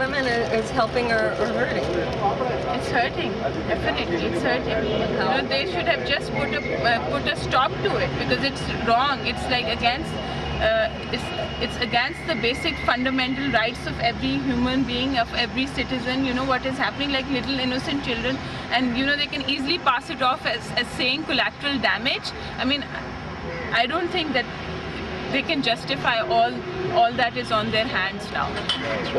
government is helping or hurting? It's hurting, definitely. It's hurting. You know, they should have just put a stop to it because it's wrong. It's like against. It's against the basic fundamental rights of every human being, of every citizen. You know what is happening, like little innocent children, and you know they can easily pass it off as saying collateral damage. I mean, I don't think that they can justify all that is on their hands now.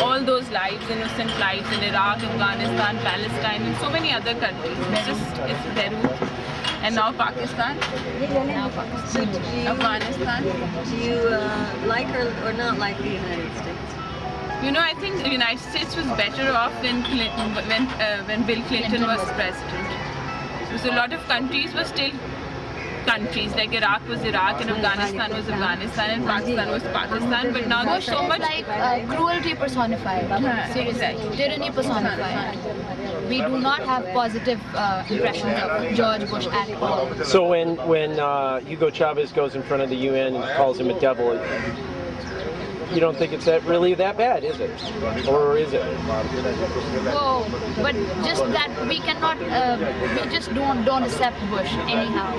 All those lives, innocent lives in Iraq, Afghanistan, Palestine, and so many other countries. It's Beirut. And now Pakistan. So Afghanistan. Do you like or not like the United States? You know, I think the United States was better off when Bill Clinton was president. Because a lot of countries were still countries, like Iraq was Iraq, and Afghanistan was Afghanistan, and Pakistan was Pakistan. But now there's so much like cruelty personified. Exactly. Tyranny personified. We do not have positive impressions of George Bush at all. So when Hugo Chavez goes in front of the UN and calls him a devil, you don't think it's really that bad, is it? Or is it? Whoa, but just that we cannot, we just don't accept Bush anyhow.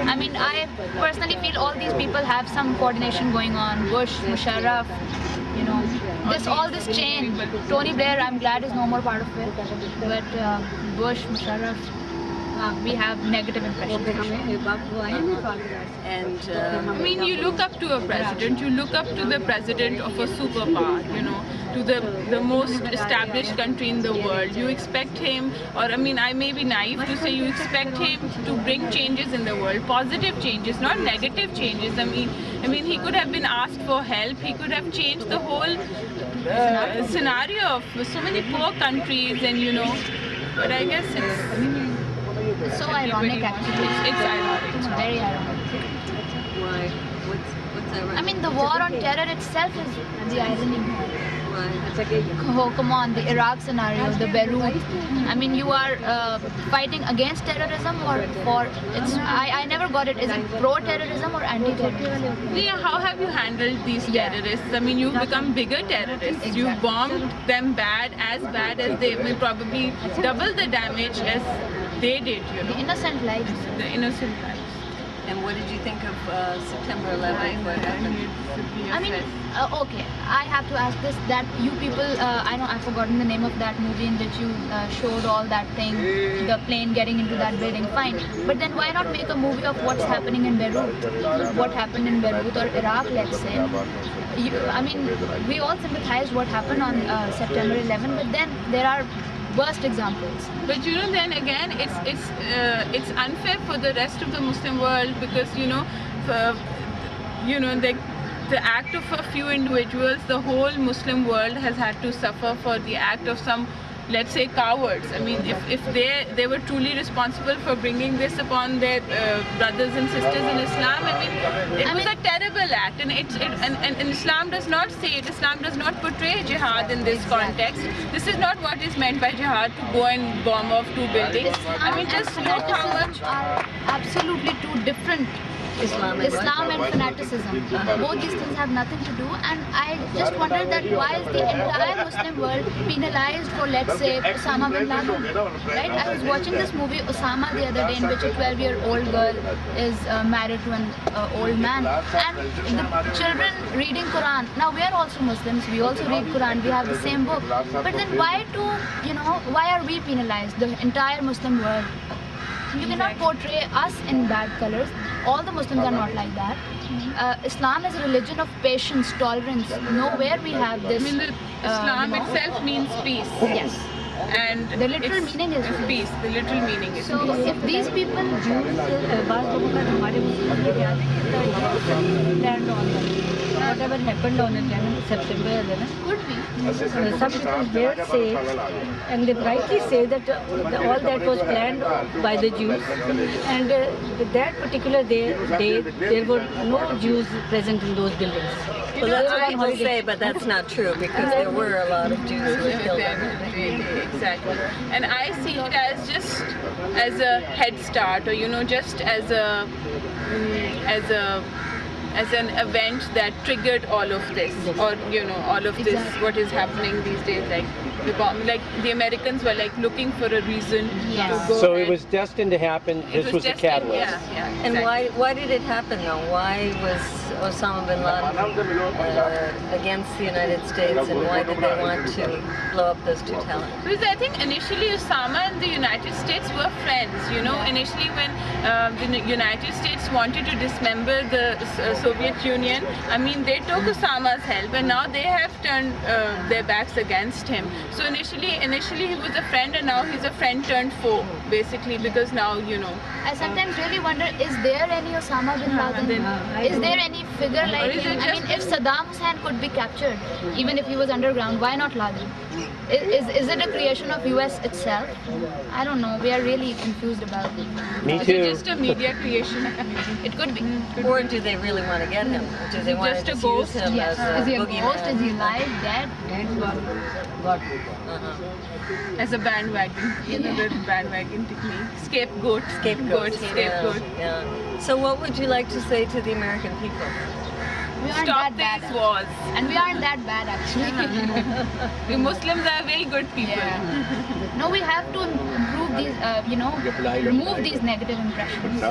I mean, I personally feel all these people have some coordination going on. Bush, Musharraf, you know, all this chain. Tony Blair, I'm glad is no more part of it. But Bush, Musharraf, we have negative impressions. And I mean, you look up to a president, you look up to the president of a superpower, you know, to the most established country in the world. You expect him, or I mean, I may be naive to say you expect him to bring changes in the world, positive changes, not negative changes. I mean, he could have been asked for help. He could have changed the whole scenario of so many poor countries, and you know. But I guess It's so ironic, actually. It's ironic. It's very ironic. why? What's that? I mean, the war on terror itself is the irony. Why? Oh, come on, the Iraq scenario, the Beirut. I mean, you are fighting against terrorism or for it's. I never got it. Is it pro-terrorism or anti-terrorism? Yeah, how have you handled these terrorists? I mean, you've become bigger terrorists. Exactly. You bombed them bad as they will probably double the damage as they did, you The know. innocent lives. The innocent lives. And what did you think of September 11th? What happened? I mean, okay, I have to ask this, that you people, I know I've forgotten the name of that movie in which you showed all that thing, the plane getting into that building, fine. But then why not make a movie of what's happening in Beirut? What happened in Beirut or Iraq, let's say. I mean, we all sympathize what happened on September 11, but then there are worst examples. But you know, then again, it's unfair for the rest of the Muslim world because you know, the act of a few individuals, the whole Muslim world has had to suffer for the act of some, let's say, cowards. I mean, if they were truly responsible for bringing this upon their brothers and sisters in Islam, I mean, it was a terrible act, and Islam does not say it. Islam does not portray jihad in this context. This is not what is meant by jihad, to go and bomb off two buildings. I mean, just look how much. Are absolutely two different. Islam and fanaticism. Both these things have nothing to do, and I just wonder that why is the entire Muslim world penalized for, let's say, Osama bin Laden, right? I was watching this movie Osama the other day, in which a 12-year-old girl is married to an old man, and the children reading Quran. Now we are also Muslims, we also read Quran, we have the same book, but then why are we penalized, the entire Muslim world? You cannot portray us in bad colors. All the Muslims are not like that. Islam is a religion of patience, tolerance. Nowhere we have this. I mean, Islam itself means peace. Yes. And the literal meaning is peace. The literal meaning is so peace. if these people whatever happened on it in September 11, could be. Some people here say, and they rightly say that all that was planned by the Jews, and that particular day there were no Jews present in those buildings. Well, that's what people say, but that's not true because there were a lot of Jews who were killed. Exactly. And I see it as just as a head start, or just as a as an event that triggered all of this, or all of this what is happening these days, like the Americans were like looking for a reason to go So ahead. it was destined to happen. This was the destined, catalyst. yeah, And exactly. why did it happen though? Why was Osama bin Laden against the United States, and why did they want to blow up those two towers? Because I think initially Osama and the United States were friends. Initially when the United States wanted to dismember the Soviet Union, I mean, they took Osama's help, and now they have turned their backs against him. So initially he was a friend, and now he's a friend turned foe, basically, because now I sometimes really wonder, is there any Osama bin Laden? Is there any figure like is him? it I mean, just- if Saddam Hussein could be captured, even if he was underground, why not Laden? Is it a creation of US itself? I don't know. We are really confused about it. Me it's too. just a media creation. It could be. Or do they really want to get him? Do they want Just to a just ghost, use him Yes. as Is he a ghost? boogeyman? Is he alive? Dead? As a bandwagon, another bandwagon technique. Scapegoat. Scapegoat. Scapegoat. Yeah. So what would you like to say to the American people? We aren't Stop that these bad. wars. And we aren't that bad actually. The Muslims are very good people. Yeah. No, we have to improve these, remove these negative impressions.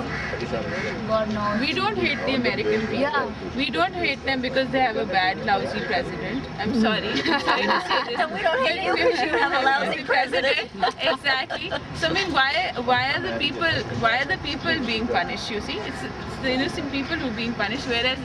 God knows. We don't hate the American people. Yeah. We don't hate them because they have a bad, lousy president. I'm sorry. I'm sorry to say this. We don't hate you because you have a lousy president. Exactly. So I mean, why are the people being punished? You see, it's the innocent people who are being punished, whereas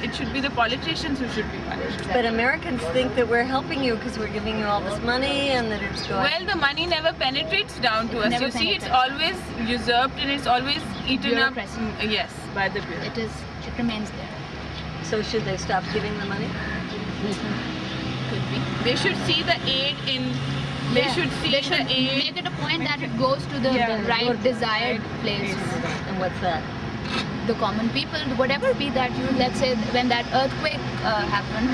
it should be the politicians who should be punished. But Americans think that we're helping you because we're giving you all this money and that it's going. Well, the money never penetrates down to us. Never You see, it's penetrates. always usurped and it's always eaten up. Bureaucracy. Yes, by the bureaucracy. It remains there. So should they stop giving the money? Could be. They should see the aid in. They Yeah. should see They should the aid. make it a point that it goes to the Yeah. right desired place. And what's that? The common people, whatever be that, let's say when that earthquake happened,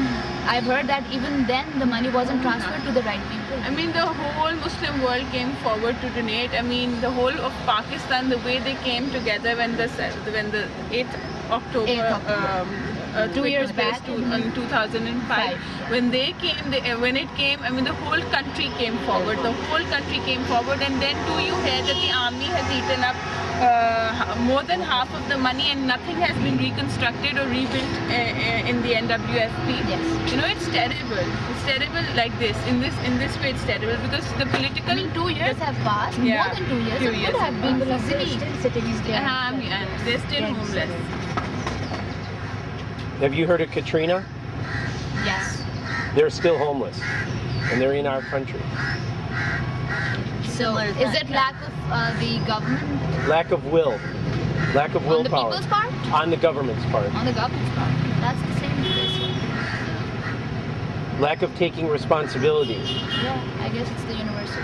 I've heard that even then the money wasn't transferred to the right people. I mean, the whole Muslim world came forward to donate. I mean, the whole of Pakistan, the way they came together when the 8th October, 8th October. 2 years back, in 2005, when they came, when it came, I mean, the whole country came forward. The whole country came forward, and then do you hear that the army has eaten up more than half of the money, and nothing has been reconstructed or rebuilt in the NWFP? Yes. It's terrible. It's terrible like this. In this way, it's terrible because the political. I mean, 2 years have passed, Yeah. more than 2 years. Few It years could have been easily. and they're still homeless. Have you heard of Katrina? Yes. They're still homeless, and they're in our country. So, Similar to is that. it lack of the government Lack of will. Lack of on the willpower. people's part? On the government's part. On the government's part. That's the same case. Lack of taking responsibility. Yeah, I guess it's the universal.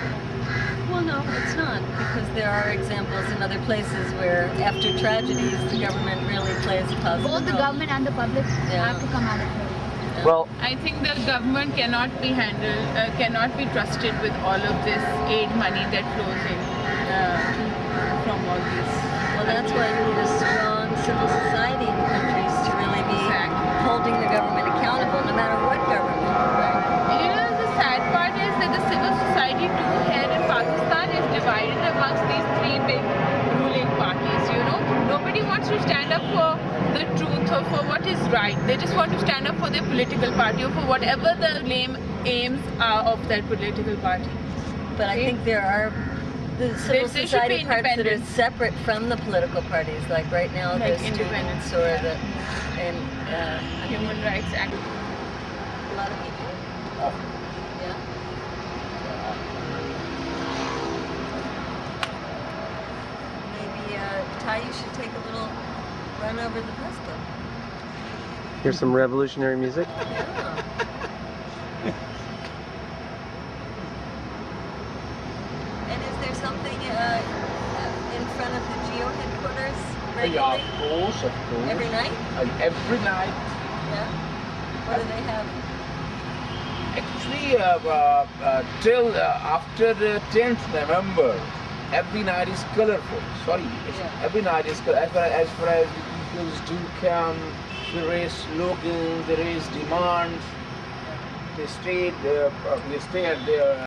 Well, no, it's not, because there are examples in other places where after tragedies, the government really plays a positive Both the role. government and the public have to come at it. Well, I think the government cannot be handled, cannot be trusted with all of this aid money that flows in from all this. Well, that's why you need a strong civil society in countries to really be Exactly. holding the government accountable, no matter what government. Right? The sad part is that the civil society too here in Pakistan is divided amongst these three big ruling parties. Nobody wants to stand up for the truth or for what is right. They just want to stand up for their political party or for whatever the lame aims are of that political party. But I think there are the civil There should be society parts that are independence. separate from the political parties. Like right now, Like the independence, students or yeah. the and Human rights act. a lot of people. Yeah. Maybe Ty, you should take a little run over the press club. here's some revolutionary music. Yeah. And is there something in front of the GEO headquarters Yeah, regularly? of course. Every night? Every night. Yeah. What do they have? Actually, till after the 10th November, every night is colorful. Sorry, Yeah. every night is colorful. As far as the peoples do come they raise slogans, they raise demands, they stay at their